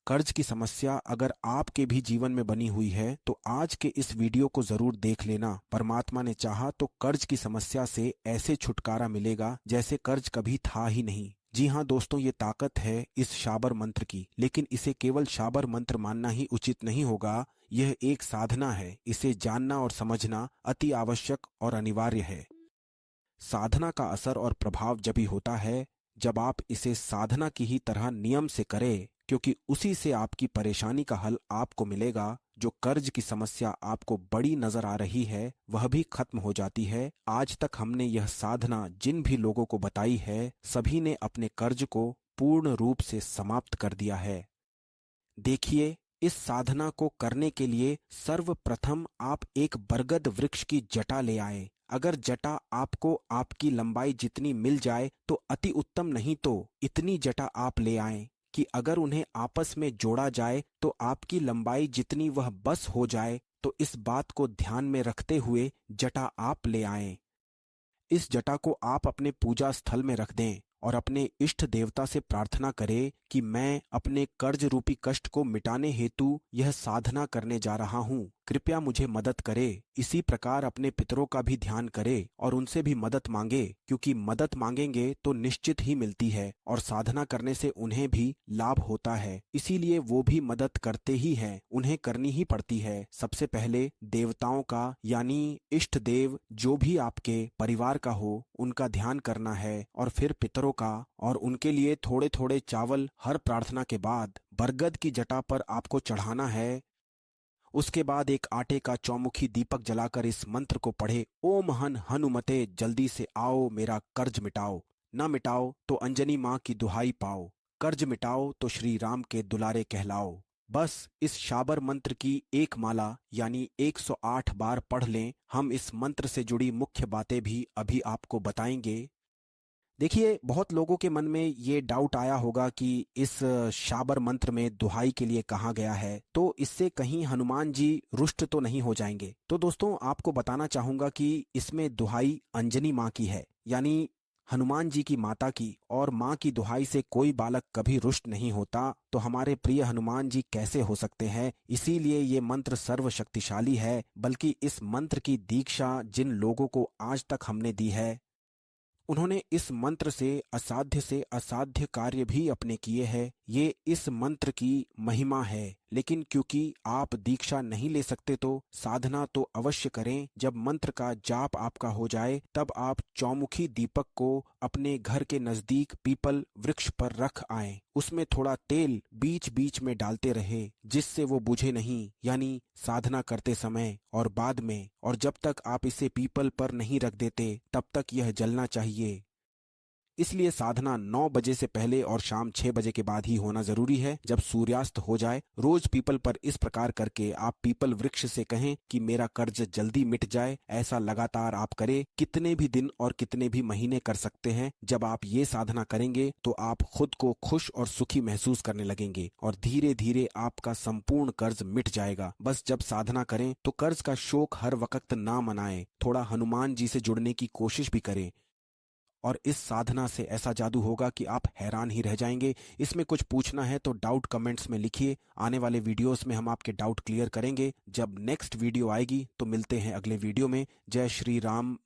कर्ज की समस्या अगर आपके भी जीवन में बनी हुई है तो आज के इस वीडियो को जरूर देख लेना। परमात्मा ने चाहा तो कर्ज की समस्या से ऐसे छुटकारा मिलेगा जैसे कर्ज कभी था ही नहीं। जी हाँ दोस्तों, ये ताकत है इस शाबर मंत्र की, लेकिन इसे केवल शाबर मंत्र मानना ही उचित नहीं होगा। यह एक साधना है, इसे जानना और समझना अति आवश्यक और अनिवार्य है। साधना का असर और प्रभाव जब ही होता है जब आप इसे साधना की ही तरह नियम से करें, क्योंकि उसी से आपकी परेशानी का हल आपको मिलेगा। जो कर्ज की समस्या आपको बड़ी नजर आ रही है वह भी खत्म हो जाती है। आज तक हमने यह साधना जिन भी लोगों को बताई है सभी ने अपने कर्ज को पूर्ण रूप से समाप्त कर दिया है। देखिए, इस साधना को करने के लिए सर्वप्रथम आप एक बरगद वृक्ष की जटा ले आए। अगर जटा आपको आपकी लंबाई जितनी मिल जाए तो अति उत्तम, नहीं तो इतनी जटा आप ले आएं कि अगर उन्हें आपस में जोड़ा जाए तो आपकी लंबाई जितनी वह बस हो जाए। तो इस बात को ध्यान में रखते हुए जटा आप ले आएं। इस जटा को आप अपने पूजा स्थल में रख दें और अपने इष्ट देवता से प्रार्थना करें कि मैं अपने कर्ज रूपी कष्ट को मिटाने हेतु यह साधना करने जा रहा हूँ, कृपया मुझे मदद करे। इसी प्रकार अपने पितरों का भी ध्यान करे और उनसे भी मदद मांगे, क्योंकि मदद मांगेंगे तो निश्चित ही मिलती है और साधना करने से उन्हें भी लाभ होता है। इसीलिए वो भी मदद करते ही हैं, उन्हें करनी ही पड़ती है। सबसे पहले देवताओं का यानी इष्ट देव जो भी आपके परिवार का हो उनका ध्यान करना है और फिर पितरों का, और उनके लिए थोड़े थोड़े चावल हर प्रार्थना के बाद बरगद की जटा पर आपको चढ़ाना है। उसके बाद एक आटे का चौमुखी दीपक जलाकर इस मंत्र को पढ़े, ओम हन हनुमते जल्दी से आओ मेरा कर्ज मिटाओ, न मिटाओ तो अंजनी माँ की दुहाई पाओ, कर्ज मिटाओ तो श्री राम के दुलारे कहलाओ। बस इस शाबर मंत्र की एक माला यानी 108 बार पढ़ लें। हम इस मंत्र से जुड़ी मुख्य बातें भी अभी आपको बताएंगे। देखिए, बहुत लोगों के मन में ये डाउट आया होगा कि इस शाबर मंत्र में दुहाई के लिए कहा गया है, तो इससे कहीं हनुमान जी रुष्ट तो नहीं हो जाएंगे। तो दोस्तों, आपको बताना चाहूंगा कि इसमें दुहाई अंजनी माँ की है, यानी हनुमान जी की माता की, और माँ की दुहाई से कोई बालक कभी रुष्ट नहीं होता। तो हमारे प्रिय हनुमान जी कैसे हो सकते हैं? इसीलिए ये मंत्र सर्वशक्तिशाली है। बल्कि इस मंत्र की दीक्षा जिन लोगों को आज तक हमने दी है उन्होंने इस मंत्र से असाध्य कार्य भी अपने किए हैं। ये इस मंत्र की महिमा है। लेकिन क्योंकि आप दीक्षा नहीं ले सकते तो साधना तो अवश्य करें। जब मंत्र का जाप आपका हो जाए तब आप चौमुखी दीपक को अपने घर के नजदीक पीपल वृक्ष पर रख आएं। उसमें थोड़ा तेल बीच बीच में डालते रहे जिससे वो बुझे नहीं, यानी साधना करते समय और बाद में। और जब तक आप इसे पीपल पर नहीं रख देते तब तक यह जलना चाहिए। इसलिए साधना 9 बजे से पहले और शाम 6 बजे के बाद ही होना जरूरी है। जब सूर्यास्त हो जाए रोज पीपल पर इस प्रकार करके आप पीपल वृक्ष से कहें कि मेरा कर्ज जल्दी मिट जाए। ऐसा लगातार आप करें, कितने भी दिन और कितने भी महीने कर सकते हैं। जब आप ये साधना करेंगे तो आप खुद को खुश और सुखी महसूस करने लगेंगे और धीरे धीरे आपका संपूर्ण कर्ज मिट जाएगा। बस जब साधना करें तो कर्ज का शोक हर वक्त ना मनाएं, थोड़ा हनुमान जी से जुड़ने की कोशिश भी करें और इस साधना से ऐसा जादू होगा कि आप हैरान ही रह जाएंगे। इसमें कुछ पूछना है तो डाउट कमेंट्स में लिखिए। आने वाले वीडियोस में हम आपके डाउट क्लियर करेंगे। जब नेक्स्ट वीडियो आएगी तो मिलते हैं अगले वीडियो में। जय श्री राम,